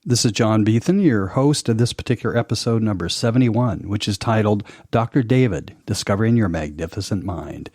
This is John Beethan, your host of this particular episode, number 71, which is titled Dr. David, Discovering Your Magnificent Mind.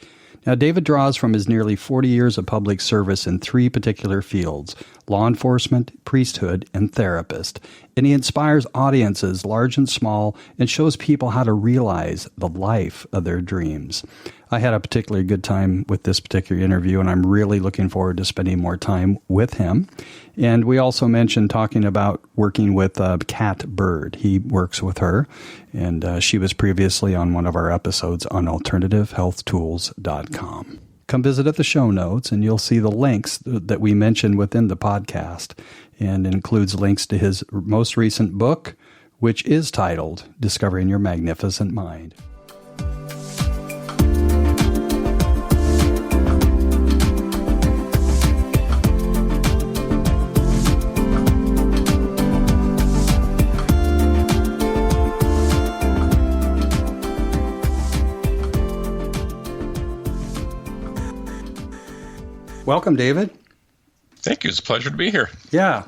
Now, David draws from his nearly 40 years of public service in three particular fields: law enforcement, priesthood, and therapist. And he inspires audiences, large and small, and shows people how to realize the life of their dreams. I had a particularly good time with this particular interview, and I'm really looking forward to spending more time with him. And we also mentioned talking about working with Kat Bird. He works with her, and she was previously on one of our episodes on alternativehealthtools.com. Come visit at the show notes, and you'll see the links that we mentioned within the podcast, and it includes links to his most recent book, which is titled Discovering Your Magnificent Mind. Welcome, David. Thank you. It's a pleasure to be here. Yeah,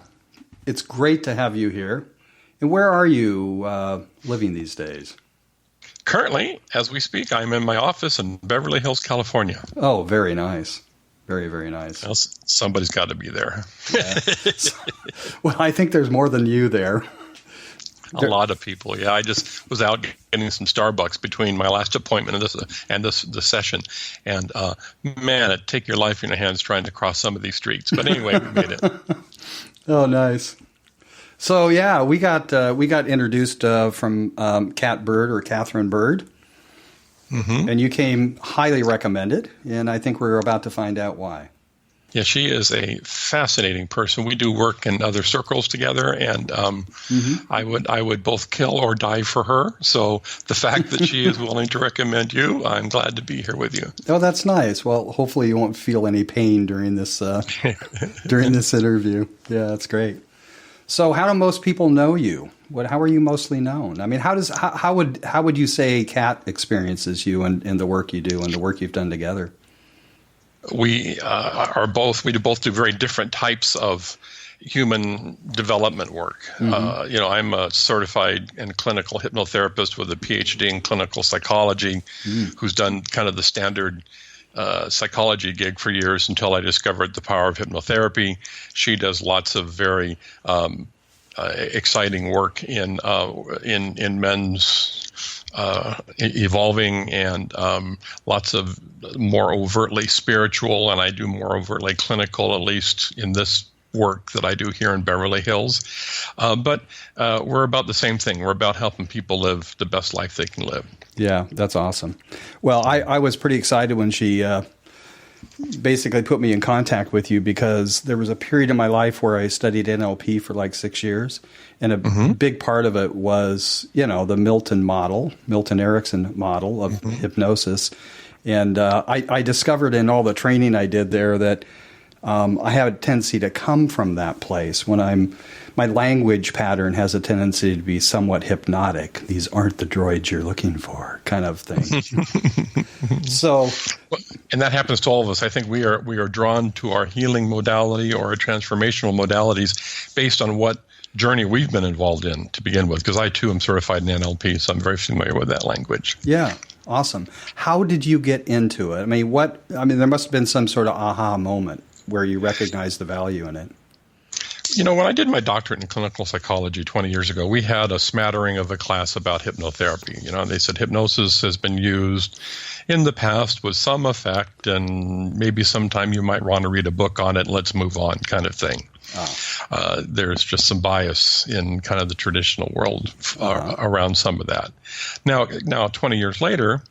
it's great to have you here. And where are you living these days? Currently, as we speak, I'm in my office in Beverly Hills, California. Oh, very nice. Very, very nice. Well, somebody's got to be there. Yeah. Well, I think there's more than you there. A lot of people, yeah. I just was out getting some Starbucks between my last appointment and this session, and man, it'd take your life in your hands trying to cross some of these streets. But anyway, we made it. Oh, nice. So yeah, we got introduced from Kat Bird or Catherine Bird, and you came highly recommended, and I think we're about to find out why. Yeah, she is a fascinating person. We do work in other circles together, and I would both kill or die for her. So the fact that she is willing to recommend you, I'm glad to be here with you. Oh, that's nice. Well, hopefully you won't feel any pain during this interview. Yeah, that's great. So, how do most people know you? How are you mostly known? I mean, how would you say Kat experiences you and the work you do and the work you've done together? We both do very different types of human development work. I'm a certified and clinical hypnotherapist with a PhD in clinical psychology, who's done kind of the standard psychology gig for years until I discovered the power of hypnotherapy. She does lots of very exciting work in men's evolving and lots of more overtly spiritual, and I do more overtly clinical, at least in this work that I do here in Beverly Hills. But we're about the same thing. We're about helping people live the best life they can live. Yeah, that's awesome. Well, I was pretty excited when she basically put me in contact with you, because there was a period in my life where I studied NLP for like 6 years. And a big part of it was, the Milton Erickson model of hypnosis. And I discovered in all the training I did there that I have a tendency to come from that place when my language pattern has a tendency to be somewhat hypnotic. These aren't the droids you're looking for, kind of thing. So, and that happens to all of us. I think we are drawn to our healing modality or our transformational modalities based on what journey we've been involved in to begin with, because I too am certified in NLP, so I'm very familiar with that language. Yeah, awesome. How did you get into it? I mean, there must have been some sort of aha moment where you recognized the value in it. When I did my doctorate in clinical psychology 20 years ago, we had a smattering of a class about hypnotherapy. They said hypnosis has been used in the past with some effect, and maybe sometime you might want to read a book on it and let's move on, kind of thing. There's just some bias in kind of the traditional world around some of that. Now 20 years later,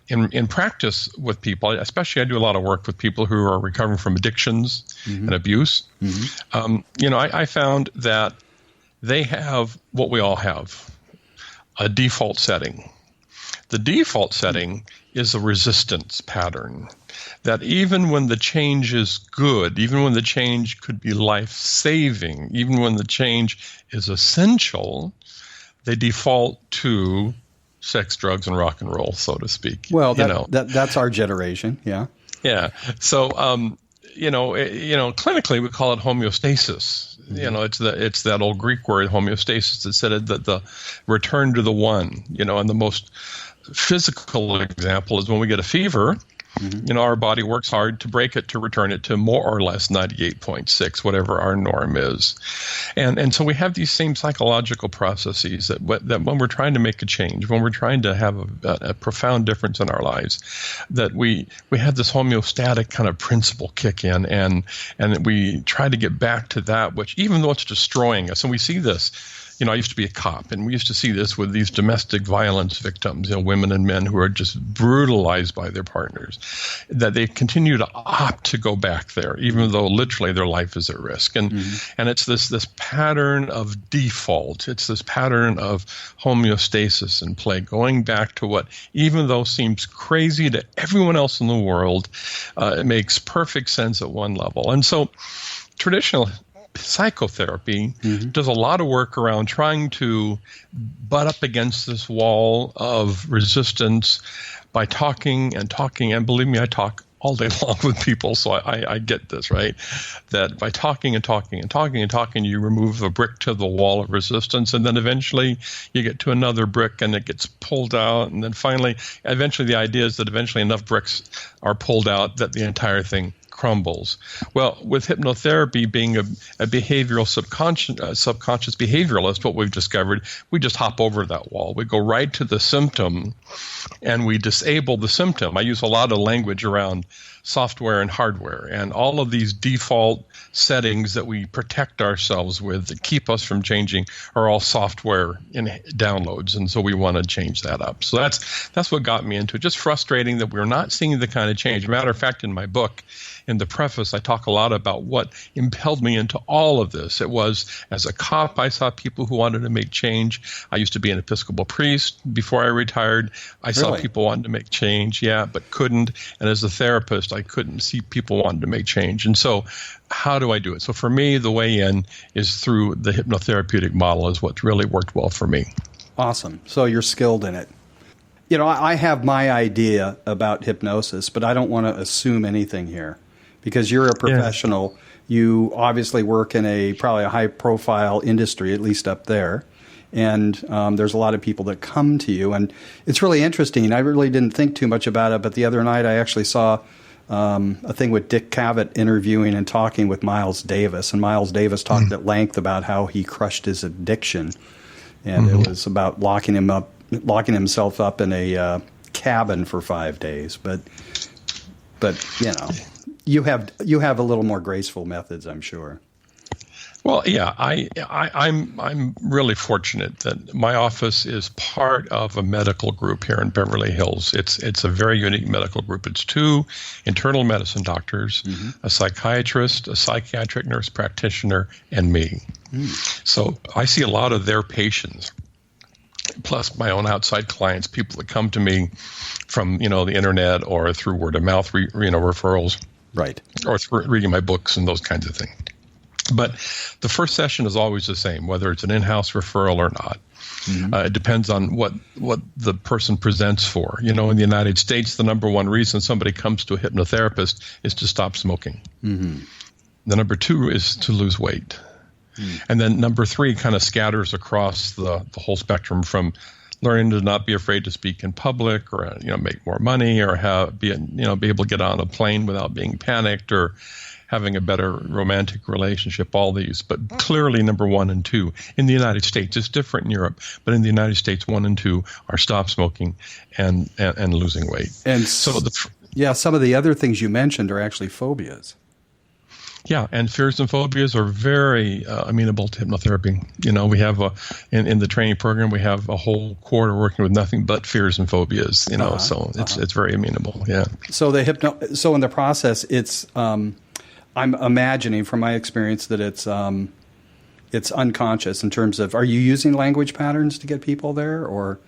in practice with people, especially I do a lot of work with people who are recovering from addictions and abuse. I found that they have what we all have, a default setting. The default setting is a resistance pattern that even when the change is good, even when the change could be life-saving, even when the change is essential, they default to sex, drugs, and rock and roll, so to speak. Well, that's our generation, yeah. Yeah. So clinically we call it homeostasis. It's that old Greek word homeostasis that said that the return to the one. And the most physical example is when we get a fever. Our body works hard to break it, to return it to more or less 98.6, whatever our norm is. And so we have these same psychological processes that when we're trying to make a change, when we're trying to have a profound difference in our lives, that we have this homeostatic kind of principle kick in, and we try to get back to that, which even though it's destroying us, and we see this. I used to be a cop, and we used to see this with these domestic violence victims, women and men who are just brutalized by their partners, that they continue to opt to go back there, even though literally their life is at risk. And it's this pattern of default. It's this pattern of homeostasis and play, going back to what, even though seems crazy to everyone else in the world, it makes perfect sense at one level. And so traditional psychotherapy does a lot of work around trying to butt up against this wall of resistance by talking. And believe me, I talk all day long with people, so I get this, right? That by talking, you remove a brick to the wall of resistance, and then eventually you get to another brick and it gets pulled out, and then eventually the idea is that eventually enough bricks are pulled out that the entire thing crumbles. Well, with hypnotherapy being a behavioral subconscious behavioralist, what we've discovered, we just hop over that wall. We go right to the symptom and we disable the symptom. I use a lot of language around software and hardware, and all of these default settings that we protect ourselves with that keep us from changing are all software in downloads, and so we want to change that up. So that's what got me into it. Just frustrating that we're not seeing the kind of change. Matter of fact, in my book, in the preface, I talk a lot about what impelled me into all of this. It was, as a cop, I saw people who wanted to make change. I used to be an Episcopal priest before I retired. I saw people wanting to make change, but couldn't. And as a therapist, I couldn't see people wanting to make change. And so how do I do it? So for me, the way in is through the hypnotherapeutic model is what's really worked well for me. Awesome. So you're skilled in it. I have my idea about hypnosis, but I don't want to assume anything here. Because you're a professional, you obviously work in probably a high-profile industry, at least up there, and there's a lot of people that come to you, and it's really interesting. I really didn't think too much about it, but the other night I actually saw a thing with Dick Cavett interviewing and talking with Miles Davis, and Miles Davis talked at length about how he crushed his addiction, and it was about locking himself up in a cabin for 5 days, but You have a little more graceful methods, I'm sure. Well, yeah, I'm really fortunate that my office is part of a medical group here in Beverly Hills. It's a very unique medical group. It's 2 internal medicine doctors, a psychiatrist, a psychiatric nurse practitioner, and me. So I see a lot of their patients, plus my own outside clients, people that come to me from the internet or through word of mouth referrals. Right. Or through reading my books and those kinds of things. But the first session is always the same, whether it's an in-house referral or not. It depends on what the person presents for. In the United States, the number one reason somebody comes to a hypnotherapist is to stop smoking. The number 2 is to lose weight. And then number 3 kind of scatters across the whole spectrum, from learning to not be afraid to speak in public, or make more money, or be able to get on a plane without being panicked, or having a better romantic relationship. All these, but clearly number 1 and 2 in the United States. It's different in Europe, but in the United States, 1 and 2 are stop smoking and losing weight. And so some of the other things you mentioned are actually phobias. Yeah, and fears and phobias are very amenable to hypnotherapy. We have in the training program, we have a whole quarter working with nothing but fears and phobias. So it's very amenable. Yeah. So so in the process, it's I'm imagining from my experience that it's unconscious in terms of, are you using language patterns to get people there, or?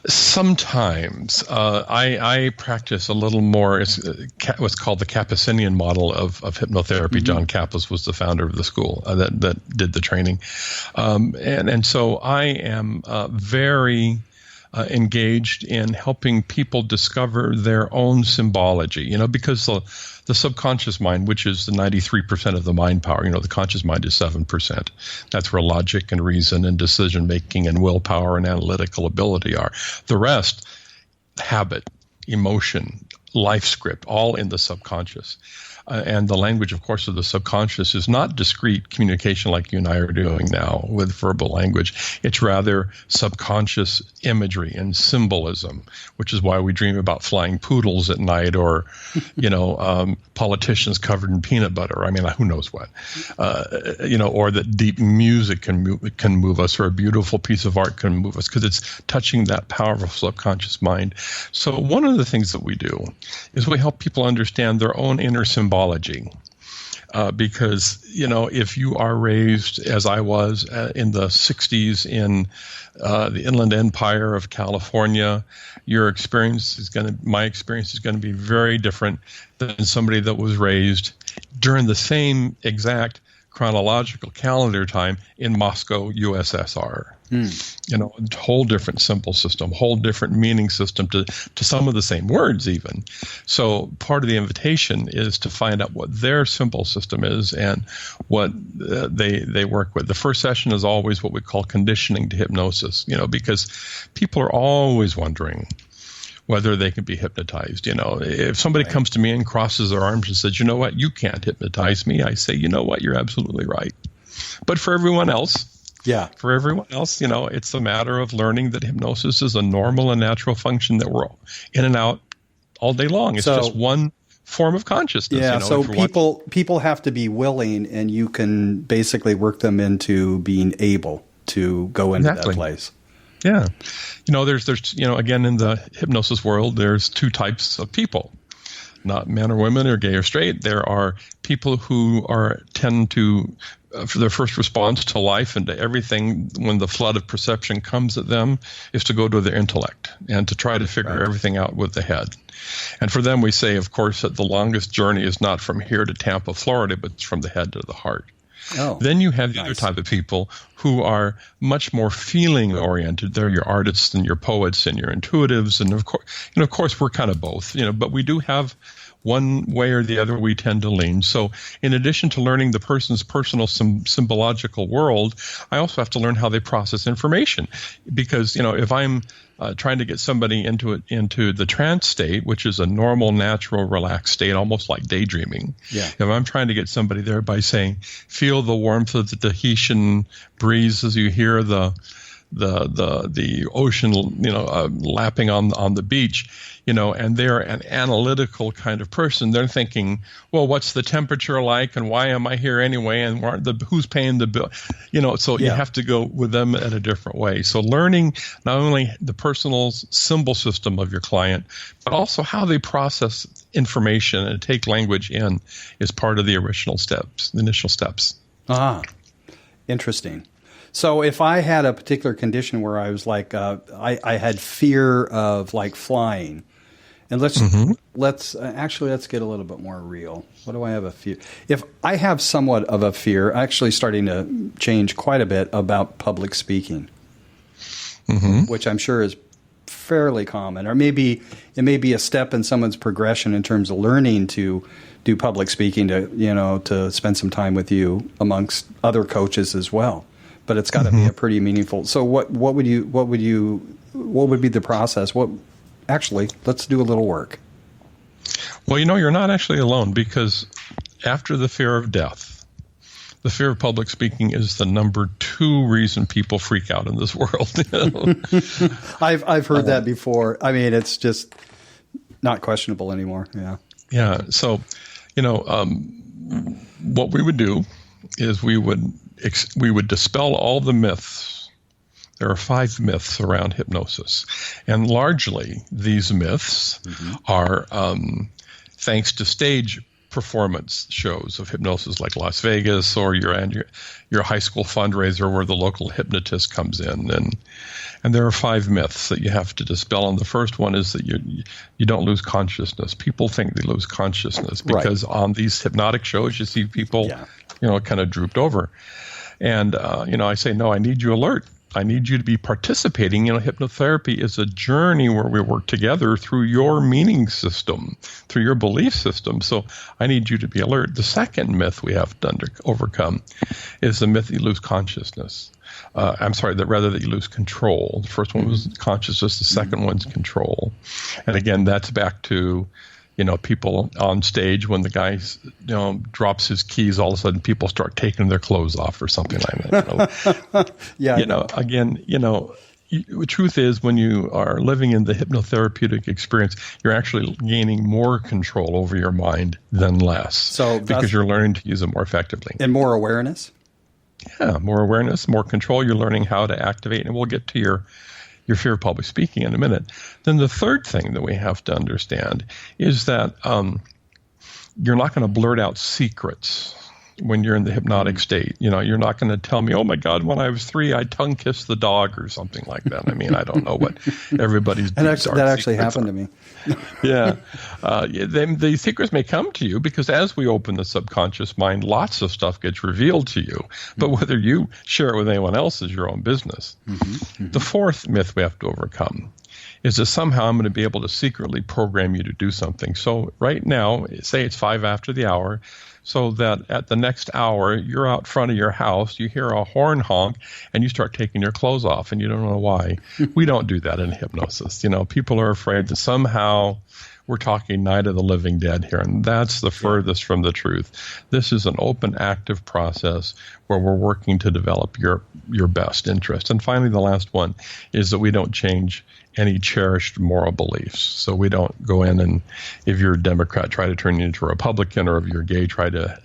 Sometimes I practice a little more. It's what's called the Kapucinian model of hypnotherapy. John Kappas was the founder of the school that did the training, and so I am very engaged in helping people discover their own symbology, because the subconscious mind, which is the 93% of the mind power, the conscious mind is 7%. That's where logic and reason and decision making and willpower and analytical ability are. The rest, habit, emotion, life script, all in the subconscious. And the language, of course, of the subconscious is not discrete communication like you and I are doing now with verbal language. It's rather subconscious imagery and symbolism, which is why we dream about flying poodles at night or, politicians covered in peanut butter. I mean, who knows what, or that deep music can move us, or a beautiful piece of art can move us because it's touching that powerful subconscious mind. So one of the things that we do is we help people understand their own inner symbology. Because, if you are raised, as I was in the 60s in the Inland Empire of California, my experience is going to be very different than somebody that was raised during the same exact chronological calendar time in Moscow, USSR. A whole different symbol system, whole different meaning system to some of the same words even. So part of the invitation is to find out what their symbol system is and what they work with. The first session is always what we call conditioning to hypnosis, because people are always wondering whether they can be hypnotized. If somebody comes to me and crosses their arms and says, you know what, you can't hypnotize me, I say, you know what, you're absolutely right. But for everyone else, it's a matter of learning that hypnosis is a normal and natural function that we're in and out all day long. It's just one form of consciousness. Yeah, so people have to be willing, and you can basically work them into being able to go into that place. Yeah. There's again, in the hypnosis world, there's two types of people. Not men or women or gay or straight. There are people who tend to, for their first response to life and to everything when the flood of perception comes at them, is to go to their intellect and to try to figure everything out with the head. And for them, we say, of course, that the longest journey is not from here to Tampa, Florida, but it's from the head to the heart. Oh, then you have the other type of people who are much more feeling oriented. They're your artists and your poets and your intuitives. And of course, we're kind of both, but we do have one way or the other we tend to lean. So in addition to learning the person's personal symbological world, I also have to learn how they process information. Because, if I'm trying to get somebody into the trance state, which is a normal, natural, relaxed state, almost like daydreaming. Yeah. If I'm trying to get somebody there by saying, feel the warmth of the Tahitian breeze as you hear the ocean, lapping on the beach, and they're an analytical kind of person. They're thinking, well, what's the temperature like, and why am I here anyway, and who's paying the bill? So you have to go with them in a different way. So learning not only the personal symbol system of your client, but also how they process information and take language in is part of the initial steps. Ah, interesting. So if I had a particular condition where I was like, I had fear of like flying, and let's get a little bit more real. What do I have a fear? If I have somewhat of a fear, actually starting to change quite a bit about public speaking, which I'm sure is fairly common, or maybe it may be a step in someone's progression in terms of learning to do public speaking, to spend some time with you amongst other coaches as well. But it's got to be a pretty meaningful. So what would be the process? Actually, let's do a little work. Well, you're not actually alone, because after the fear of death, the fear of public speaking is the number 2 reason people freak out in this world. I've heard that before. I mean, it's just not questionable anymore. Yeah. Yeah. So, what we would do is we would dispel all the myths. There are 5 myths around hypnosis, and largely these myths are thanks to stage performance shows of hypnosis like Las Vegas, or your high school fundraiser where the local hypnotist comes in, and there are 5 myths that you have to dispel. And the first one is that you don't lose consciousness. People think they lose consciousness because on these hypnotic shows you see people kind of drooped over. And, I say, no, I need you alert. I need you to be participating. Hypnotherapy is a journey where we work together through your meaning system, through your belief system. So I need you to be alert. The second myth we have to overcome is the myth that you lose consciousness. That you lose control. The first one was consciousness. The second one's control. And again, that's back to, people on stage when the guy, drops his keys, all of a sudden people start taking their clothes off or something like that. Yeah. The truth is when you are living in the hypnotherapeutic experience, you're actually gaining more control over your mind than less. Because you're learning to use it more effectively. And more awareness? Yeah, more awareness, more control. You're learning how to activate, and we'll get to your fear of public speaking in a minute. Then the third thing that we have to understand is that you're not going to blurt out secrets when you're in the hypnotic state. You're not going to tell me, oh my God, when I was 3, I tongue kissed the dog or something like that. I mean, I don't know what everybody's that actually happened to me. Yeah. The secrets may come to you because as we open the subconscious mind, lots of stuff gets revealed to you. But whether you share it with anyone else is your own business. The fourth myth we have to overcome is that somehow I'm going to be able to secretly program you to do something. So right now, say it's 5 after the hour, so that at the next hour, you're out front of your house, you hear a horn honk, and you start taking your clothes off, and you don't know why. We don't do that in hypnosis. People are afraid that somehow we're talking Night of the Living Dead here, and that's the furthest from the truth. This is an open, active process where we're working to develop your best interest. And finally, the last one is that we don't change any cherished moral beliefs. So we don't go in and, if you're a Democrat, try to turn you into a Republican, or if you're gay, try to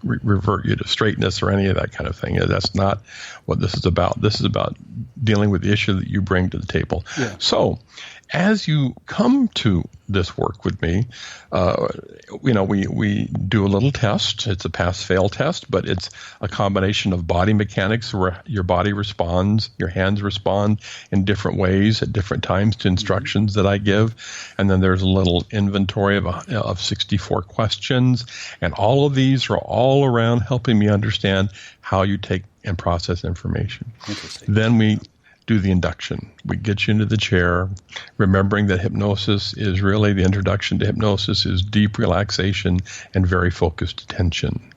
revert you to straightness or any of that kind of thing. That's not what this is about. This is about dealing with the issue that you bring to the table. Yeah. So as you come to this work with me, we do a little test. It's a pass-fail test, but it's a combination of body mechanics where your body responds, your hands respond in different ways at different times to instructions that I give. And then there's a little inventory of 64 questions. And all of these are all around helping me understand how you take and process information. Interesting. Then we do the induction. We get you into the chair, remembering that hypnosis is really, the introduction to hypnosis is deep relaxation and very focused attention.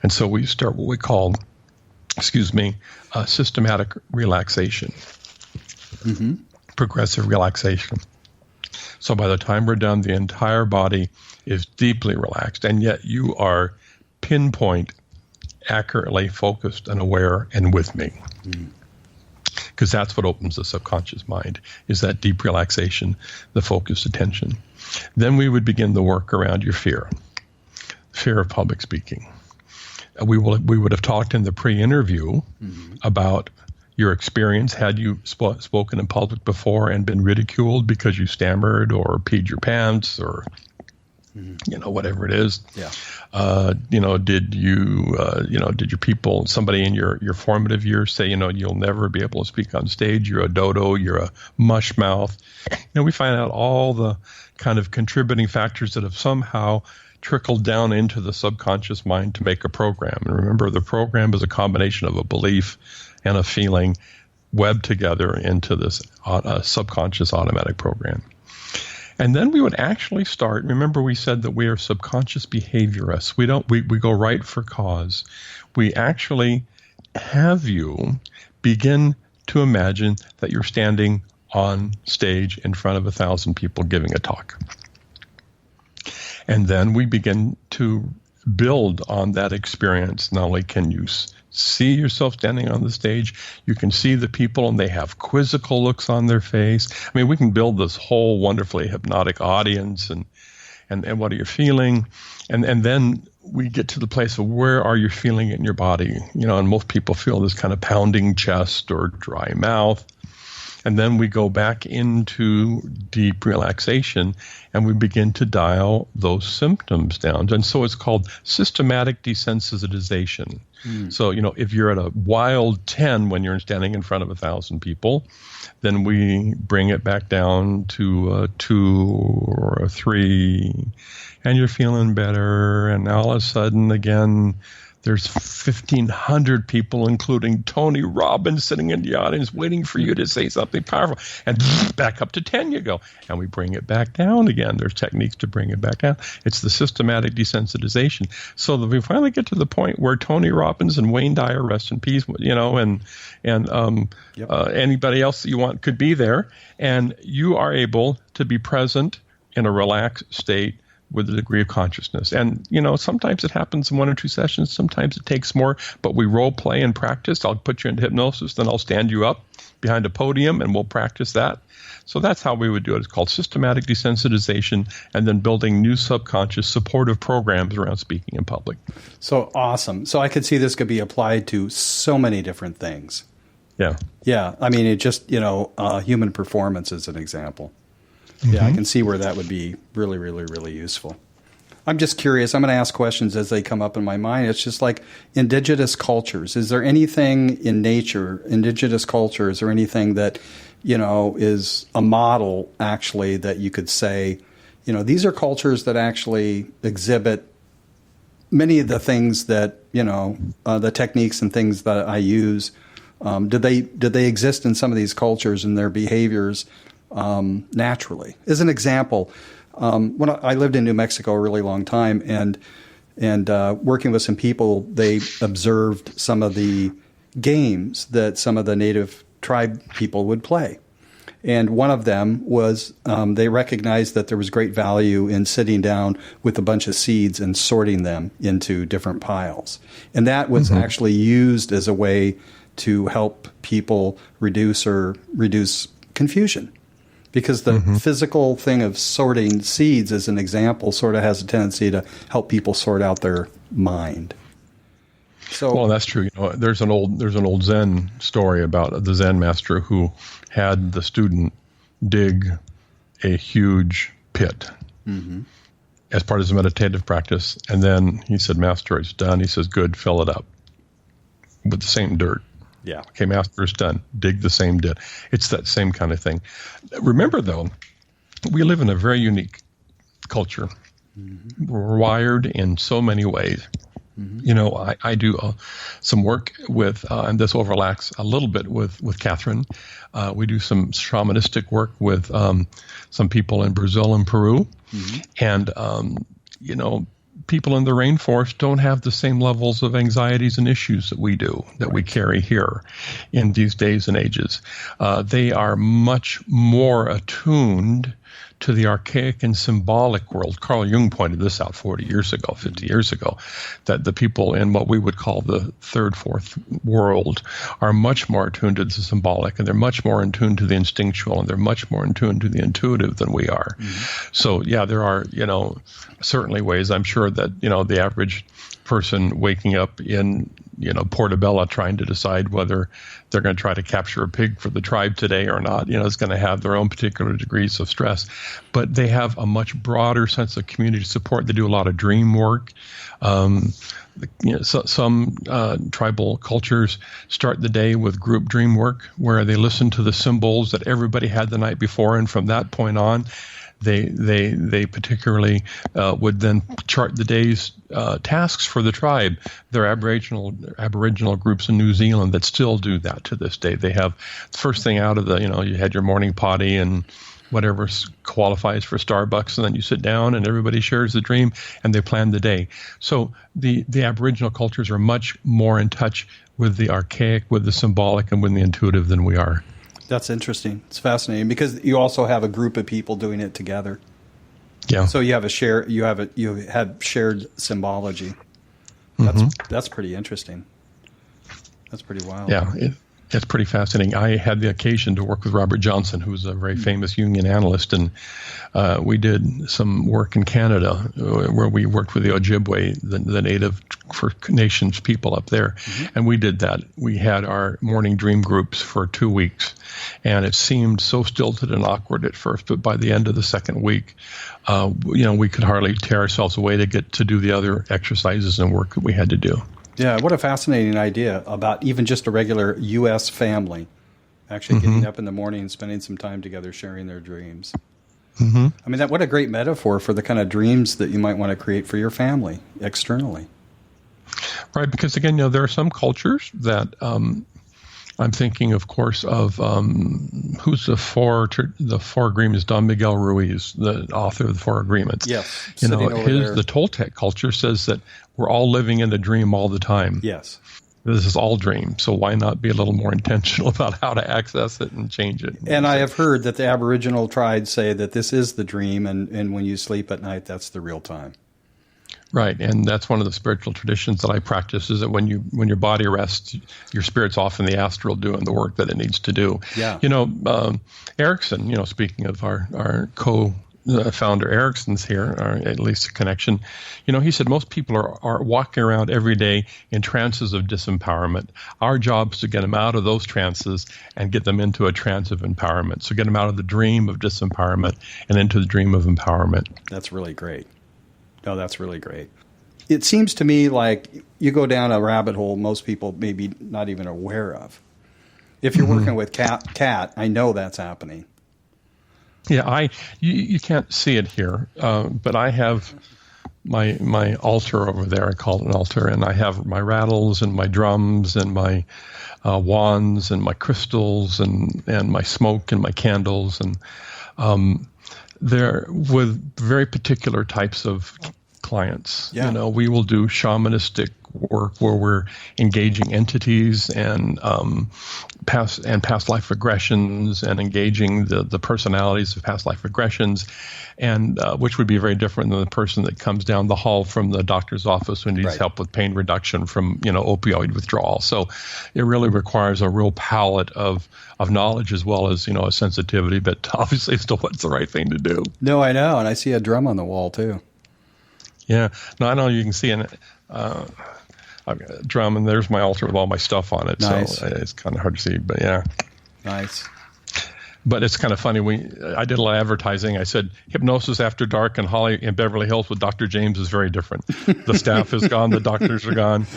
And so we start what we call, systematic relaxation, progressive relaxation. So by the time we're done, the entire body is deeply relaxed, and yet you are pinpoint, accurately focused and aware and with me. Because that's what opens the subconscious mind, is that deep relaxation, the focused attention. Then we would begin the work around your fear of public speaking. We would have talked in the pre-interview about your experience. Had you spoken in public before and been ridiculed because you stammered or peed your pants or whatever it is? Yeah. Did your people, somebody in your formative years say, you'll never be able to speak on stage, you're a dodo, you're a mush mouth. We find out all the kind of contributing factors that have somehow trickled down into the subconscious mind to make a program. And remember, the program is a combination of a belief and a feeling webbed together into this subconscious automatic program. And then we would actually start. Remember, we said that we are subconscious behaviorists. We go right for cause. We actually have you begin to imagine that you're standing on stage in front of 1,000 people giving a talk. And then we begin to build on that experience. Not only can you see yourself standing on the stage, you can see the people and they have quizzical looks on their face. I mean, we can build this whole wonderfully hypnotic audience and what are you feeling? And then we get to the place of where are you feeling it in your body? And most people feel this kind of pounding chest or dry mouth. And then we go back into deep relaxation and we begin to dial those symptoms down. And so it's called systematic desensitization. So, if you're at a wild 10 when you're standing in front of 1,000 people, then we bring it back down to a 2 or a 3, and you're feeling better. And all of a sudden, again, There's 1,500 people, including Tony Robbins, sitting in the audience waiting for you to say something powerful. And back up to 10 you go. And we bring it back down again. There's techniques to bring it back down. It's the systematic desensitization. So that we finally get to the point where Tony Robbins and Wayne Dyer, rest in peace, and anybody else that you want could be there. And you are able to be present in a relaxed state with a degree of consciousness. And, sometimes it happens in 1 or 2 sessions. Sometimes it takes more, but we role play and practice. I'll put you into hypnosis, then I'll stand you up behind a podium and we'll practice that. So that's how we would do it. It's called systematic desensitization, and then building new subconscious supportive programs around speaking in public. So awesome. So I could see this could be applied to so many different things. Yeah. Yeah. I mean, it just, human performance is an example. Yeah, I can see where that would be really, really, really useful. I'm just curious. I'm going to ask questions as they come up in my mind. It's just like indigenous cultures. Is there anything in nature, indigenous culture, is there anything that, is a model actually that you could say, these are cultures that actually exhibit many of the things that, the techniques and things that I use. Did they exist in some of these cultures and their behaviors naturally? As an example, when I lived in New Mexico a really long time, and working with some people, they observed some of the games that some of the native tribe people would play. And one of them was they recognized that there was great value in sitting down with a bunch of seeds and sorting them into different piles. And that was actually used as a way to help people reduce confusion. Because the physical thing of sorting seeds, as an example, sort of has a tendency to help people sort out their mind. So, well, that's true. There's an old Zen story about the Zen master who had the student dig a huge pit as part of his meditative practice, and then he said, "Master, it's done." He says, "Good, fill it up with the same dirt." Yeah. Okay, master, it's done. Dig the same dit. It's that same kind of thing. Remember, though, we live in a very unique culture. We're wired in so many ways. I do some work with, and this overlaps a little bit with Catherine. We do some shamanistic work with some people in Brazil and Peru. And, people in the rainforest don't have the same levels of anxieties and issues that we do, that we carry here in these days and ages. They are much more attuned to the archaic and symbolic world. Carl Jung pointed this out 40 years ago, 50 years ago, that the people in what we would call the third, fourth world are much more attuned to the symbolic, and they're much more in tune to the instinctual, and they're much more in tune to the intuitive than we are. So, yeah, there are, certainly ways. I'm sure that, the average person waking up in, Portobello trying to decide whether they're going to try to capture a pig for the tribe today or not, is going to have their own particular degrees of stress. But they have a much broader sense of community support. They do a lot of dream work. Some tribal cultures start the day with group dream work where they listen to the symbols that everybody had the night before, and from that point on, they particularly would then chart the day's tasks for the tribe. There are Aboriginal groups in New Zealand that still do that to this day. They have the first thing out of you had your morning potty and whatever qualifies for Starbucks, and then you sit down and everybody shares the dream and they plan the day. So the Aboriginal cultures are much more in touch with the archaic, with the symbolic, and with the intuitive than we are. That's interesting. It's fascinating because you also have a group of people doing it together. Yeah. So you have you have shared symbology. That's pretty interesting. That's pretty wild. Yeah. It's pretty fascinating. I had the occasion to work with Robert Johnson, who's a very famous Jungian analyst, and we did some work in Canada where we worked with the Ojibwe, the native First Nations people up there, and we did that. We had our morning dream groups for 2 weeks, and it seemed so stilted and awkward at first, but by the end of the second week, we could hardly tear ourselves away to get to do the other exercises and work that we had to do. Yeah, what a fascinating idea about even just a regular U.S. family actually getting up in the morning and spending some time together sharing their dreams. I mean, what a great metaphor for the kind of dreams that you might want to create for your family externally. Right, because again, there are some cultures that I'm thinking, of course, of who's the four agreements? Don Miguel Ruiz, the author of the Four Agreements. Yes, the Toltec culture says that we're all living in a dream all the time. Yes. This is all dream, so why not be a little more intentional about how to access it and change it? And I have heard that the Aboriginal tribes say that this is the dream, and when you sleep at night, that's the real time. Right, and that's one of the spiritual traditions that I practice, is that when your body rests, your spirit's off in the astral doing the work that it needs to do. Yeah. Erickson, speaking of our co-founder Erickson's here, or at least a connection, he said most people are walking around every day in trances of disempowerment. Our job is to get them out of those trances and get them into a trance of empowerment. So get them out of the dream of disempowerment and into the dream of empowerment. That's really great. No, that's really great. It seems to me like you go down a rabbit hole most people maybe not even aware of. If you're working with cat, I know that's happening. Yeah, you can't see it here, but I have my altar over there. I call it an altar, and I have my rattles and my drums and my wands and my crystals and my smoke and my candles, and they're with very particular types of clients. Yeah. We will do shamanistic work where we're engaging entities and past life regressions and engaging the personalities of past life regressions, and which would be very different than the person that comes down the hall from the doctor's office who needs help with pain reduction from opioid withdrawal. So it really requires a real palette of knowledge as well as a sensitivity, but obviously still what's the right thing to do. No, I know, and I see a drum on the wall too. Yeah, no, I know you can see I've got a drum, and there's my altar with all my stuff on it. Nice. So it's kind of hard to see, but yeah. Nice. But it's kind of funny. I did a lot of advertising. I said hypnosis after dark in Beverly Hills with Dr. James is very different. The staff is gone. The doctors are gone.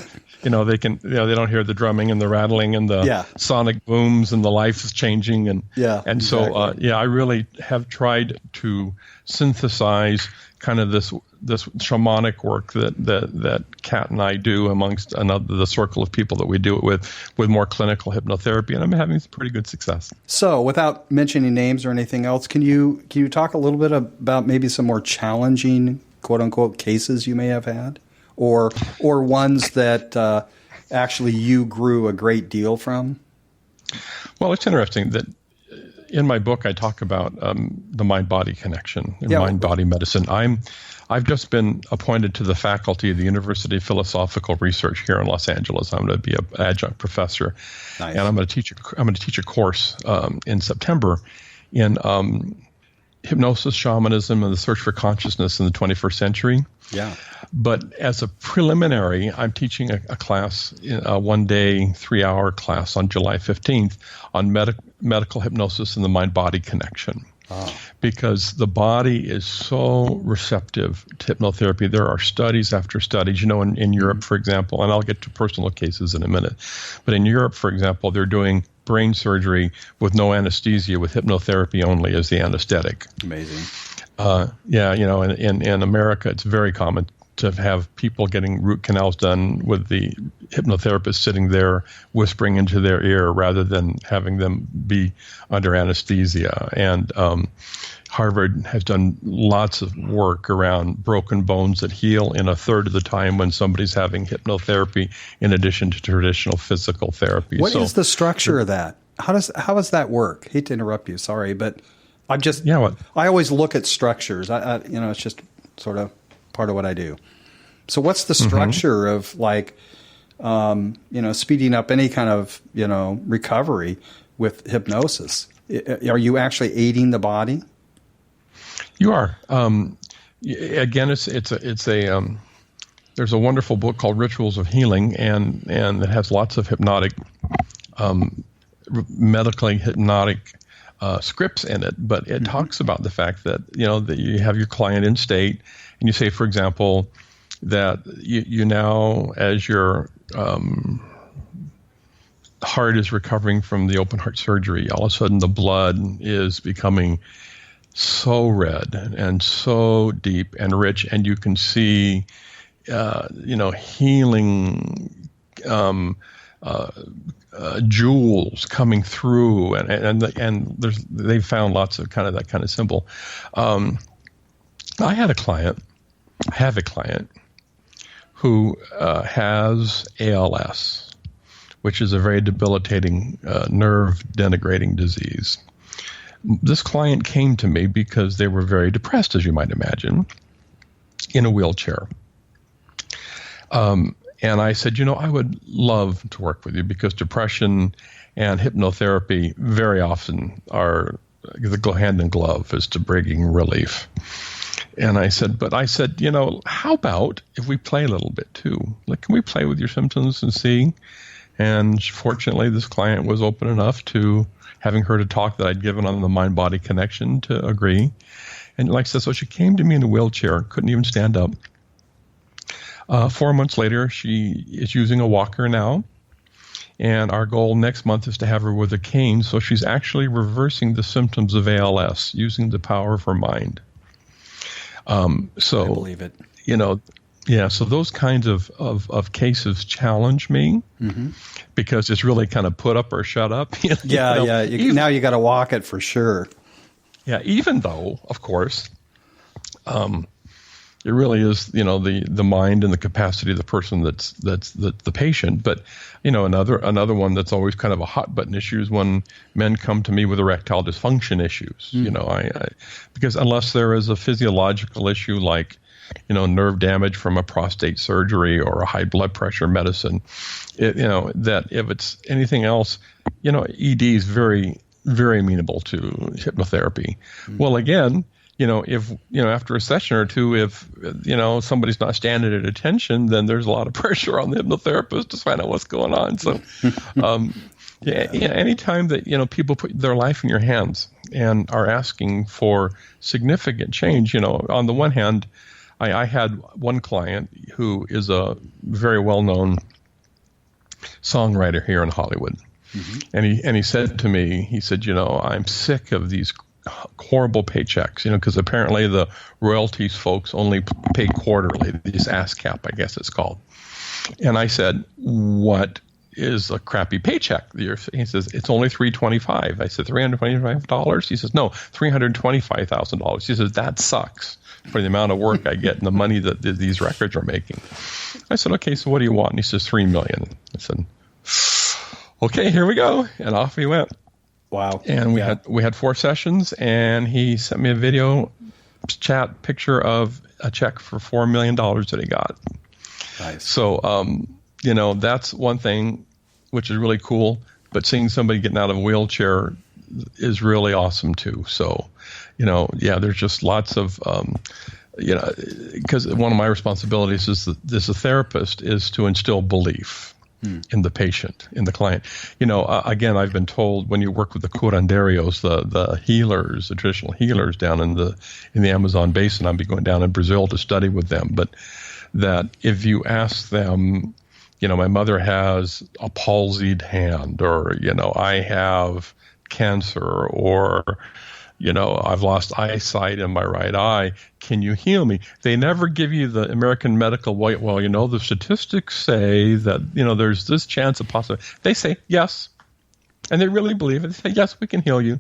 They don't hear the drumming and the rattling and the sonic booms, and the life is changing. And exactly. So I really have tried to synthesize kind of this shamanic work that Kat and I do amongst the circle of people that we do it with more clinical hypnotherapy, and I'm having pretty good success. So, without mentioning names or anything else, can you talk a little bit about maybe some more challenging quote unquote cases you may have had, or ones that actually you grew a great deal from? Well, it's interesting that in my book I talk about the mind-body connection and mind-body medicine. I've just been appointed to the faculty of the University of Philosophical Research here in Los Angeles. I'm going to be an adjunct professor, and I'm going to teach a course in September in hypnosis, shamanism, and the search for consciousness in the 21st century. Yeah. But as a preliminary, I'm teaching a class, a one-day, 3-hour class on July 15th on medical hypnosis and the mind-body connection. Because the body is so receptive to hypnotherapy. There are studies after studies, in Europe, for example, and I'll get to personal cases in a minute. But in Europe, for example, they're doing brain surgery with no anesthesia, with hypnotherapy only as the anesthetic. Amazing. In America, it's very common to have people getting root canals done with the hypnotherapist sitting there whispering into their ear rather than having them be under anesthesia. And Harvard has done lots of work around broken bones that heal in a third of the time when somebody's having hypnotherapy in addition to traditional physical therapy. What is the structure of that? How does that work? Hate to interrupt you, sorry, but I always look at structures. It's just sort of part of what I do. So what's the structure of speeding up any kind of, recovery with hypnosis? Are you actually aiding the body? You are. Again, there's a wonderful book called Rituals of Healing, and it has lots of medically hypnotic scripts in it, but it talks about the fact that that you have your client in state, and you say, for example, that you now, as your heart is recovering from the open heart surgery, all of a sudden the blood is becoming so red and so deep and rich, and you can see healing jewels coming through, and they've found lots of that kind of symbol. I have a client who has ALS, which is a very debilitating nerve denigrating disease. This client came to me because they were very depressed, as you might imagine, in a wheelchair. And I said, I would love to work with you because depression and hypnotherapy very often go hand in glove as to bringing relief. And I said, how about if we play a little bit too? Like, can we play with your symptoms and see? And fortunately, this client was open enough to, having heard a talk that I'd given on the mind-body connection, to agree. And like I said, so she came to me in a wheelchair, couldn't even stand up. 4 months later, she is using a walker now. And our goal next month is to have her with a cane. So she's actually reversing the symptoms of ALS using the power of her mind. So I believe it. So those kinds of cases challenge me because it's really kind of put up or shut up. Now you got to walk it for sure. Yeah, even though, of course, it really is, the mind and the capacity of the person that's the patient. But, another one that's always kind of a hot button issue is when men come to me with erectile dysfunction issues. Because unless there is a physiological issue like, nerve damage from a prostate surgery or a high blood pressure medicine, that if it's anything else, ED is very, very amenable to hypnotherapy. Well, again, if, after a session or two, if, somebody's not standing at attention, then there's a lot of pressure on the hypnotherapist to find out what's going on. So, anytime that, people put their life in your hands and are asking for significant change, on the one hand, I had one client who is a very well-known songwriter here in Hollywood. And he said to me, he said, I'm sick of these horrible paychecks, because apparently the royalties folks only pay quarterly, this ASCAP, I guess it's called. And I said, what is a crappy paycheck? He says, it's only $325. I said, $325? He says, no, $325,000. He says, that sucks for the amount of work I get and the money that these records are making. I said, okay, so what do you want? And he says, $3 million. I said, okay, here we go. And off we went. Wow. And we had 4 sessions, and he sent me a video chat picture of a check for $4 million that he got. Nice. So, that's one thing which is really cool, but seeing somebody getting out of a wheelchair is really awesome too. So, there's just lots of, because one of my responsibilities as a therapist is to instill belief in the patient, in the client. Again, I've been told when you work with the curanderios, the healers, the traditional healers down in the Amazon basin, I'll be going down in Brazil to study with them, but that if you ask them, my mother has a palsied hand, or, I have cancer, or, I've lost eyesight in my right eye. Can you heal me? They never give you the American medical white. Well, the statistics say that, there's this chance of possibility. They say yes. And they really believe it. They say, yes, we can heal you.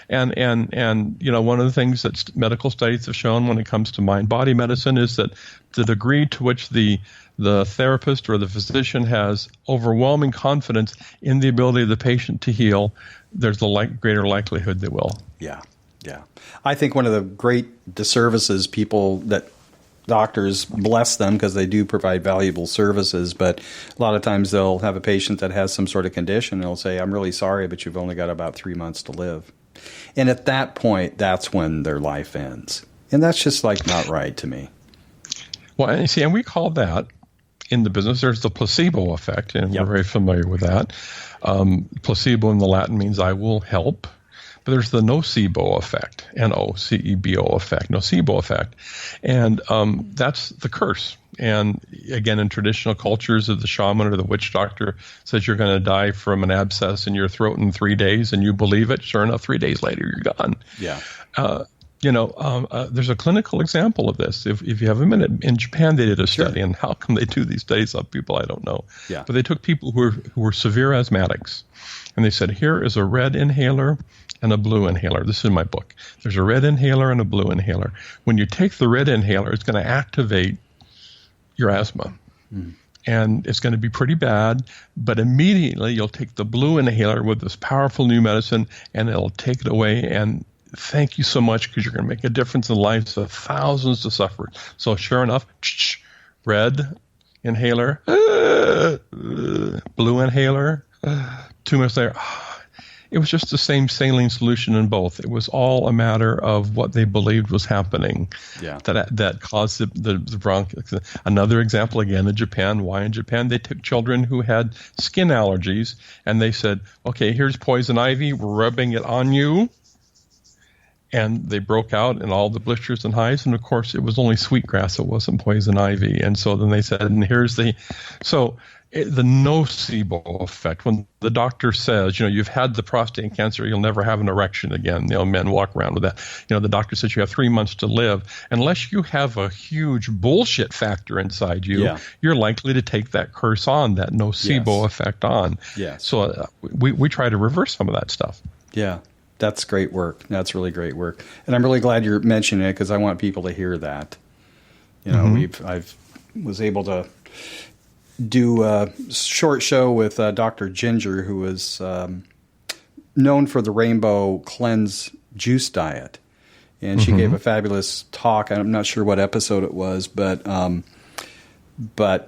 And one of the things that medical studies have shown when it comes to mind-body medicine is that the degree to which the therapist or the physician has overwhelming confidence in the ability of the patient to heal, there's a greater likelihood they will. Yeah. I think one of the great disservices doctors, bless them because they do provide valuable services, but a lot of times they'll have a patient that has some sort of condition and they'll say, I'm really sorry, but you've only got about 3 months to live. And at that point, that's when their life ends. And that's just not right to me. Well, and we call that in the business, there's the placebo effect, and we're very familiar with that. Placebo in the Latin means I will help. But there's the nocebo effect, N-O-C-E-B-O effect, nocebo effect. And that's the curse. And again, in traditional cultures, if the shaman or the witch doctor says you're going to die from an abscess in your throat in 3 days and you believe it, sure enough, 3 days later, you're gone. Yeah. There's a clinical example of this. If you have a minute, in Japan they did a study, and how come they do these studies on people, I don't know. Yeah. But they took people who were severe asthmatics, and they said, here is a red inhaler and a blue inhaler. This is in my book. There's a red inhaler and a blue inhaler. When you take the red inhaler, it's going to activate your asthma. And it's going to be pretty bad, but immediately you'll take the blue inhaler with this powerful new medicine, and it'll take it away. And thank you so much, because you're going to make a difference in the lives of thousands of sufferers. So sure enough, red inhaler, blue inhaler, 2 minutes later, it was just the same saline solution in both. It was all a matter of what they believed was happening that caused the bronchitis. Another example, again, in Japan. Why in Japan? They took children who had skin allergies, and they said, okay, here's poison ivy. We're rubbing it on you. And they broke out in all the blisters and hives. And, of course, it was only sweetgrass. It wasn't poison ivy. And so then they said, and here's the nocebo effect. When the doctor says, you've had the prostate cancer, you'll never have an erection again. Men walk around with that. The doctor says you have 3 months to live. Unless you have a huge bullshit factor inside you, you're likely to take that curse on, that nocebo effect on. Yes. So we try to reverse some of that stuff. Yeah. That's great work. That's really great work. And I'm really glad you're mentioning it, because I want people to hear that. I was able to do a short show with Dr. Ginger, who was known for the Rainbow Cleanse juice diet. And she gave a fabulous talk. I'm not sure what episode it was, but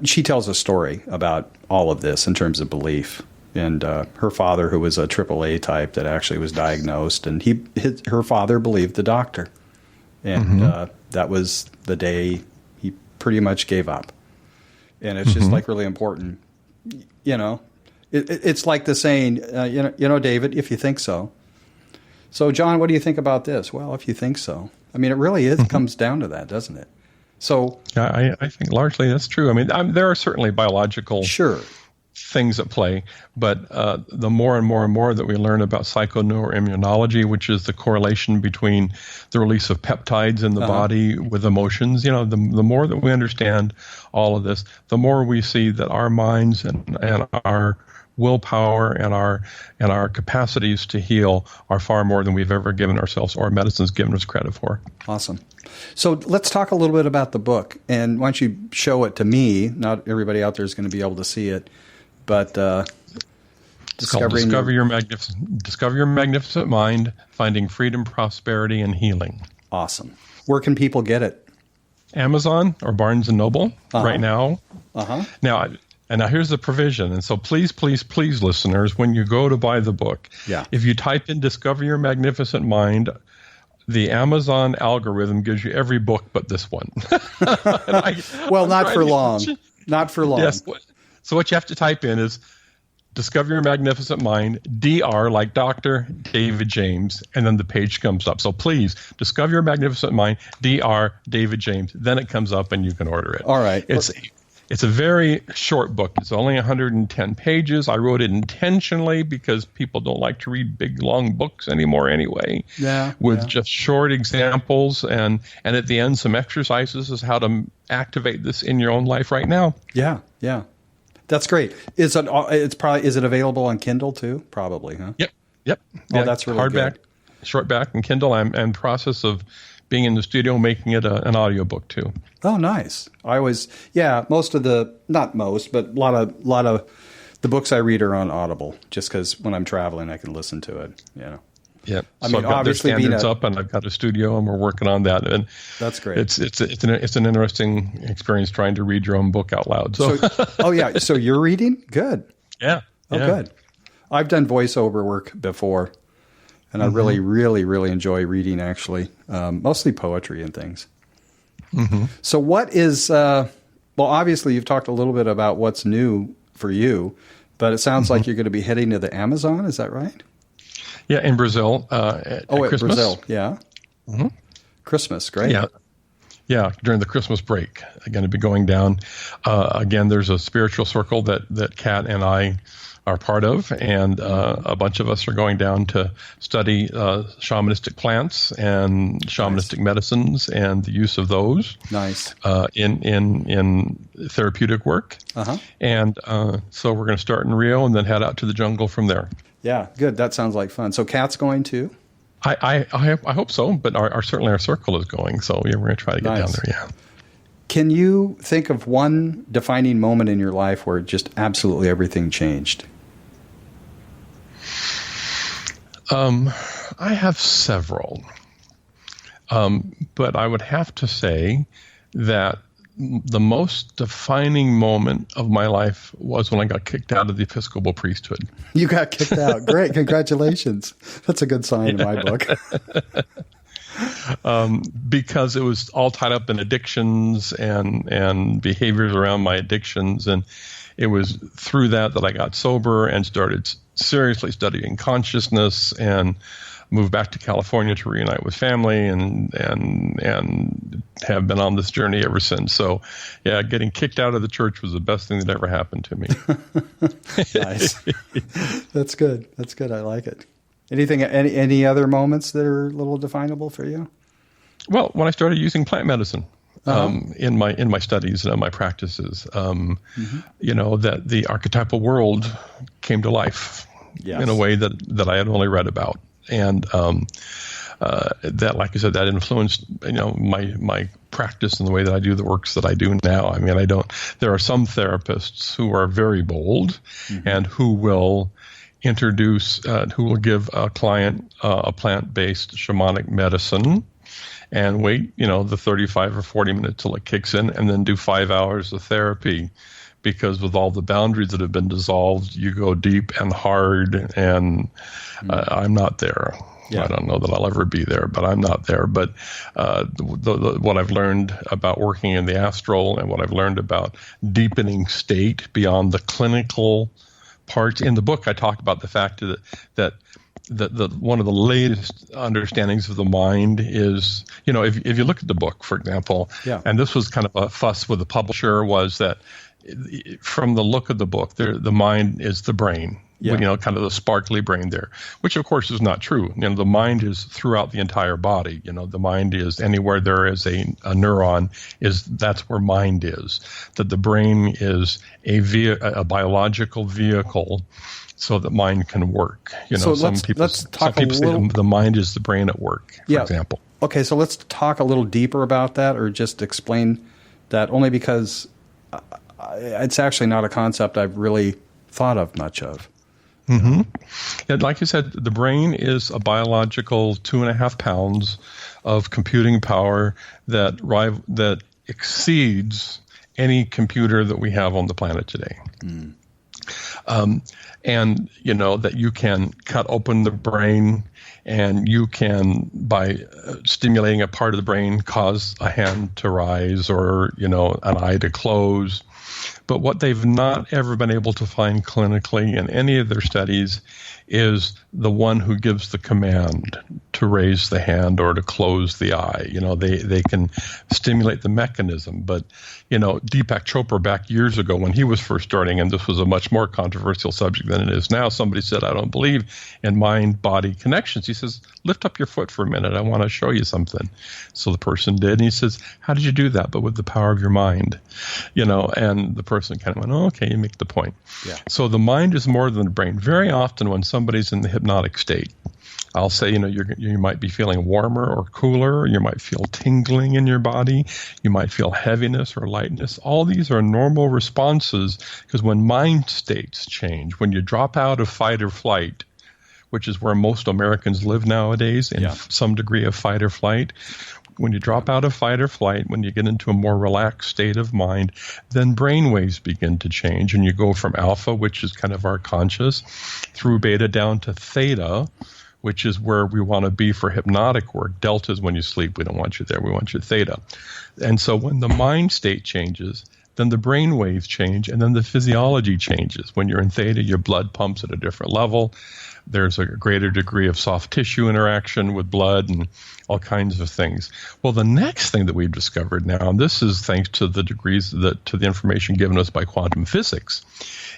she tells a story about all of this in terms of belief. And her father, who was a AAA type that actually was diagnosed, and her father believed the doctor. And that was the day he pretty much gave up. And it's just like really important. It's like the saying, David, if you think so. So, John, what do you think about this? Well, if you think so. I mean, it really is comes down to that, doesn't it? So, I think largely that's true. I mean, there are certainly biological things at play, but the more and more and more that we learn about psychoneuroimmunology, which is the correlation between the release of peptides in the body with emotions, the more that we understand all of this, the more we see that our minds and our willpower and our capacities to heal are far more than we've ever given ourselves or medicine's given us credit for. Awesome. So let's talk a little bit about the book. And why don't you show it to me? Not everybody out there is going to be able to see it. But Discover Your Magnificent Mind, Finding Freedom, Prosperity, and Healing. Awesome. Where can people get it? Amazon or Barnes & Noble right now. Now here's the provision. And so please, listeners, when you go to buy the book, if you type in Discover Your Magnificent Mind, the Amazon algorithm gives you every book but this one. Not for long. Not for long. Yes. So what you have to type in is Discover Your Magnificent Mind, Dr. like Dr. David James, and then the page comes up. So please, Discover Your Magnificent Mind, Dr. David James. Then it comes up and you can order it. All right. It's a very short book. It's only 110 pages. I wrote it intentionally because people don't like to read big, long books anymore anyway. With just short examples and at the end some exercises as how to activate this in your own life right now. Yeah. That's great. Is it available on Kindle too? Probably, huh? Yep. Oh, that's really hardback, good. Shortback, and Kindle. I'm in process of being in the studio making it an audiobook too. Oh, nice. I always, not most, but a lot of the books I read are on Audible, just because when I'm traveling, I can listen to it. Yeah. I So mean, I've got obviously the standards up, and I've got a studio, and we're working on that. And that's great. It's an interesting experience trying to read your own book out loud. So So you're reading? Good. Yeah. Good. I've done voiceover work before, and I really, really, really enjoy reading. Actually, mostly poetry and things. So what is? Obviously, you've talked a little bit about what's new for you, but it sounds like you're going to be heading to the Amazon. Is that right? Yeah, in Brazil. At Christmas. Brazil, yeah. Christmas, great. Yeah, during the Christmas break, I'm going to be going down. Again, there's a spiritual circle that Kat and I are part of, and a bunch of us are going down to study shamanistic plants and shamanistic medicines and the use of those. Nice. In therapeutic work. Uh-huh. And so we're going to start in Rio and then head out to the jungle from there. Yeah, good. That sounds like fun. So Kat's going too? I hope so, but certainly our circle is going. So yeah, we're going to try to get down there. Yeah. Can you think of one defining moment in your life where just absolutely everything changed? I have several, but I would have to say that the most defining moment of my life was when I got kicked out of the Episcopal priesthood. You got kicked out. Great. Congratulations. That's a good sign in my book. Because it was all tied up in addictions and behaviors around my addictions. And it was through that I got sober and started seriously studying consciousness and moved back to California to reunite with family and have been on this journey ever since. So, yeah, getting kicked out of the church was the best thing that ever happened to me. Nice. That's good. That's good. I like it. Any other moments that are a little definable for you? Well, when I started using plant medicine in my studies and my practices, that the archetypal world came to life in a way that I had only read about. And that, like I said, that influenced my practice and the way that I do the works that I do now. I mean, there are some therapists who are very bold and who will who will give a client a plant-based shamanic medicine and wait, the 35 or 40 minutes till it kicks in, and then do 5 hours of therapy. Because with all the boundaries that have been dissolved, you go deep and hard, and I'm not there. Yeah. I don't know that I'll ever be there, but I'm not there. But what I've learned about working in the astral and what I've learned about deepening state beyond the clinical parts. In the book, I talk about the fact that one of the latest understandings of the mind is, if you look at the book, for example, and this was kind of a fuss with the publisher, was that from the look of the book, the mind is the brain, kind of the sparkly brain there, which of course is not true. The mind is throughout the entire body. The mind is anywhere there is a neuron, that's where mind is. That the brain is a biological vehicle so that mind can work. So some people say the mind is the brain at work, for example. Okay, so let's talk a little deeper about that, or just explain that, only because it's actually not a concept I've really thought of much of. Mm-hmm. And like you said, the brain is a biological 2.5 pounds of computing power that exceeds any computer that we have on the planet today. And that you can cut open the brain, and you can, by stimulating a part of the brain, cause a hand to rise or an eye to close. But what they've not ever been able to find clinically in any of their studies is the one who gives the command to raise the hand or to close the eye. They can stimulate the mechanism. But, Deepak Chopra, back years ago when he was first starting, and this was a much more controversial subject than it is now, somebody said, I don't believe in mind-body connections. He says, lift up your foot for a minute. I want to show you something. So the person did, and he says, how did you do that? But with the power of your mind. And the person kind of went, oh, okay, you make the point. Yeah. So the mind is more than the brain. Very often when somebody's in the hypnotic state, I'll say, you might be feeling warmer or cooler. You might feel tingling in your body. You might feel heaviness or lightness. All these are normal responses, because when mind states change, when you drop out of fight or flight, which is where most Americans live nowadays, in some degree of fight or flight, when you drop out of fight or flight, when you get into a more relaxed state of mind, then brainwaves begin to change, and you go from alpha, which is kind of our conscious, through beta down to theta, which is where we want to be for hypnotic work. Delta is when you sleep. We don't want you there. We want you theta. And so when the mind state changes, then the brain waves change, and then the physiology changes. When you're in theta, your blood pumps at a different level. There's a greater degree of soft tissue interaction with blood and all kinds of things. Well, the next thing that we've discovered now, and this is thanks to the to the information given us by quantum physics,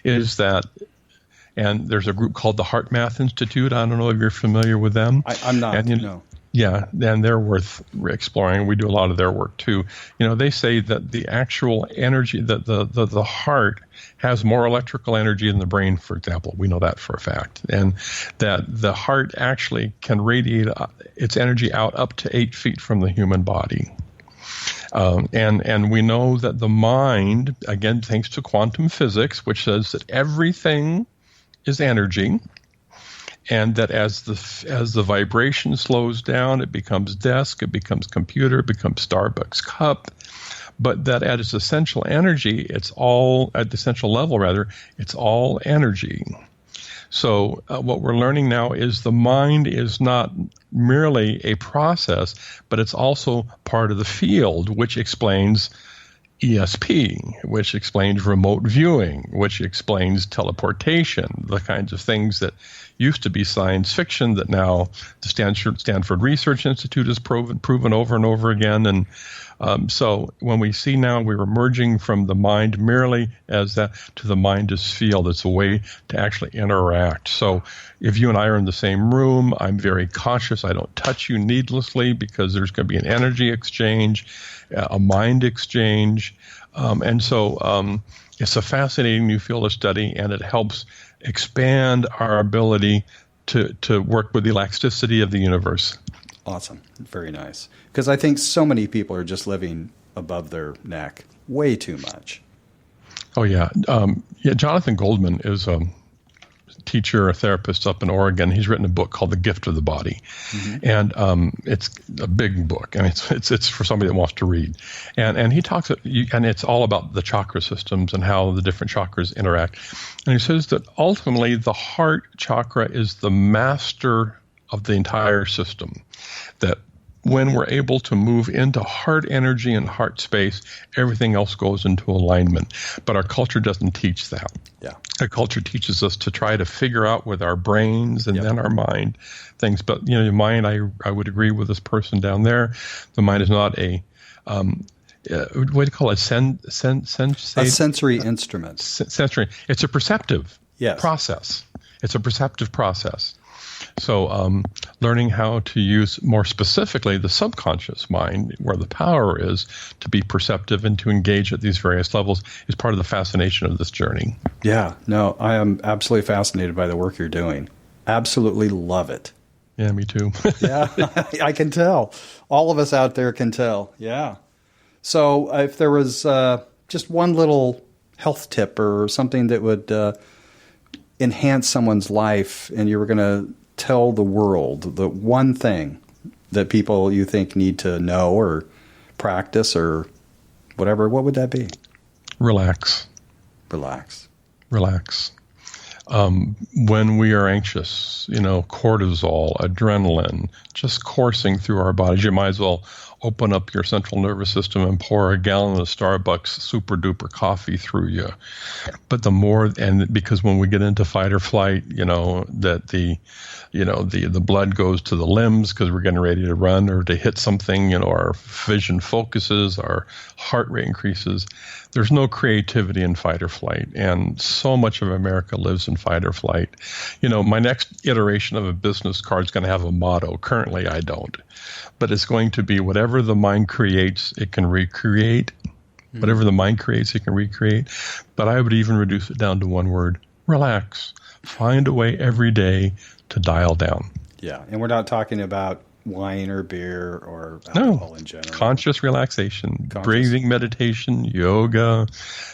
is that, and there's a group called the Heart Math Institute. I don't know if you're familiar with them. I'm not, and, no. Yeah, and they're worth exploring. We do a lot of their work too. They say that the actual energy, that the heart has more electrical energy than the brain, for example. We know that for a fact. And that the heart actually can radiate its energy out up to 8 feet from the human body. And we know that the mind, again, thanks to quantum physics, which says that everything is energy, and that as the vibration slows down, it becomes desk, it becomes computer, it becomes Starbucks cup. But that at its essential energy, it's all at the essential level, rather, it's all energy. So what we're learning now is the mind is not merely a process, but it's also part of the field, which explains ESP, which explains remote viewing, which explains teleportation, the kinds of things that used to be science fiction that now the Stanford Research Institute has proven over and over again. And so when we see now we're emerging from the mind merely as that to the mind as field, it's a way to actually interact. So if you and I are in the same room, I'm very cautious. I don't touch you needlessly because there's going to be an energy exchange, a mind exchange. And so it's a fascinating new field of study, and it helps expand our ability to work with the elasticity of the universe. Awesome. Very nice. Because I think so many people are just living above their neck way too much. Oh, yeah. Jonathan Goldman is a teacher, a therapist up in Oregon. He's written a book called The Gift of the Body. Mm-hmm. And it's a big book. I mean, it's for somebody that wants to read. And he talks, and it's all about the chakra systems and how the different chakras interact. And he says that ultimately the heart chakra is the master of the entire system. That when we're able to move into heart energy and heart space, everything else goes into alignment. But our culture doesn't teach that. Yeah. Our culture teaches us to try to figure out with our brains and then our mind things. But, the mind, I would agree with this person down there. The mind is not a, what do you call it? A sensory instrument. Sensory. It's a perceptive process. It's a perceptive process. So learning how to use more specifically the subconscious mind, where the power is to be perceptive and to engage at these various levels, is part of the fascination of this journey. Yeah, no, I am absolutely fascinated by the work you're doing. Absolutely love it. Yeah, me too. Yeah, I can tell. All of us out there can tell. Yeah. So if there was just one little health tip or something that would enhance someone's life, and you were going to tell the world the one thing that people you think need to know or practice or whatever, what would that be? Relax. Relax. Relax. When we are anxious, cortisol, adrenaline, just coursing through our bodies, you might as well open up your central nervous system and pour a gallon of Starbucks super duper coffee through you. But because when we get into fight or flight, that the blood goes to the limbs because we're getting ready to run or to hit something, our vision focuses, our heart rate increases. There's no creativity in fight or flight. And so much of America lives in fight or flight. My next iteration of a business card is going to have a motto. Currently, I don't. But it's going to be whatever the mind creates, it can recreate. Mm-hmm. Whatever the mind creates, it can recreate. But I would even reduce it down to one word: relax. Find a way every day to dial down. Yeah, and we're not talking about wine or beer or alcohol in general. Conscious relaxation, breathing meditation, yoga,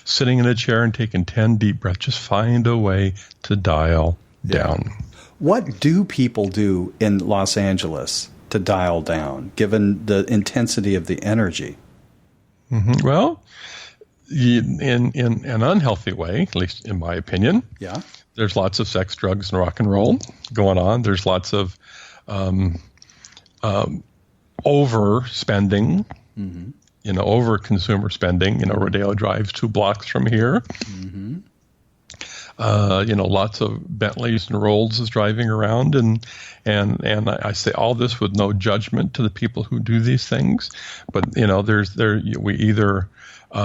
sitting in a chair and taking 10 deep breaths. Just find a way to dial down. What do people do in Los Angeles to dial down, given the intensity of the energy? Mm-hmm. Well, in an unhealthy way, at least in my opinion. Yeah. There's lots of sex, drugs, and rock and roll going on. There's lots of overspending. Mm-hmm. over consumer spending. Rodeo Drive's 2 blocks from here. Mm-hmm. Lots of Bentleys and Rolls driving around, and I say all this with no judgment to the people who do these things, but we either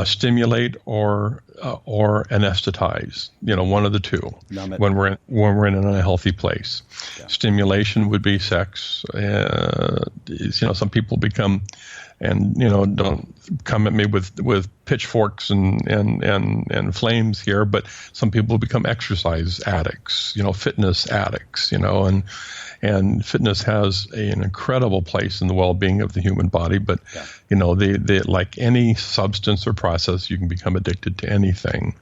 stimulate or anesthetize, one of the two. When we're in an unhealthy place. Yeah. Stimulation would be sex. Some people become, and don't come at me with pitchforks and flames here, but some people become exercise addicts, fitness addicts, and fitness has an incredible place in the well-being of the human body, but they like any substance or process, you can become addicted to anything.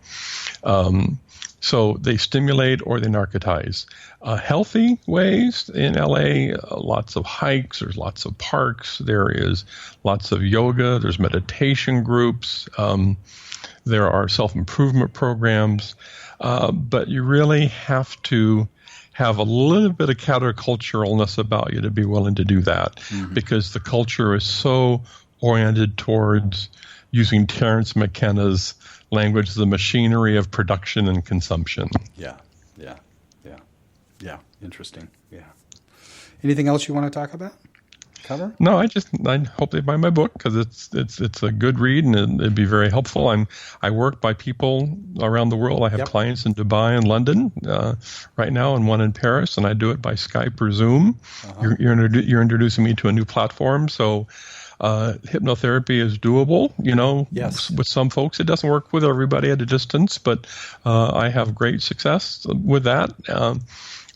So they stimulate or they narcotize. Healthy ways in LA, lots of hikes, there's lots of parks, there is lots of yoga, there's meditation groups, there are self-improvement programs, but you really have to have a little bit of counterculturalness about you to be willing to do that, because the culture is so oriented towards using Terence McKenna's language, the machinery of production and consumption. Yeah. Interesting. Yeah. Anything else you want to talk about? Cover? No, I hope they buy my book because it's a good read and it'd be very helpful. I work by people around the world. I have clients in Dubai and London right now, and one in Paris, and I do it by Skype or Zoom. Uh-huh. You're introducing me to a new platform, so hypnotherapy is doable. Yes. With some folks, it doesn't work with everybody at a distance, but I have great success with that.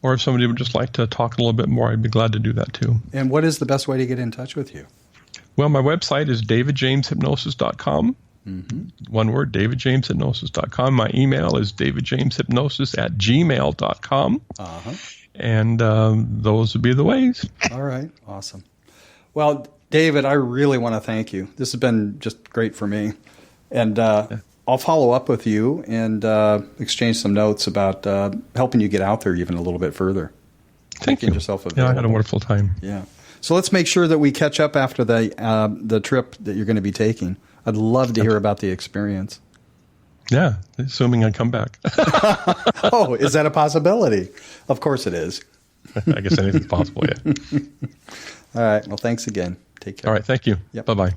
Or if somebody would just like to talk a little bit more, I'd be glad to do that too. And what is the best way to get in touch with you? Well, my website is davidjameshypnosis.com. Mm-hmm. One word, davidjameshypnosis.com. My email is davidjameshypnosis@gmail.com. Uh-huh. And those would be the ways. All right. Awesome. Well, David, I really want to thank you. This has been just great for me. And I'll follow up with you and exchange some notes about helping you get out there even a little bit further. Thank you. Yourself available. I had a wonderful time. Yeah. So let's make sure that we catch up after the trip that you're going to be taking. I'd love to hear about the experience. Yeah, assuming I come back. Oh, is that a possibility? Of course it is. I guess anything's possible, yeah. All right. Well, thanks again. Take care. All right. Thank you. Yep. Bye-bye.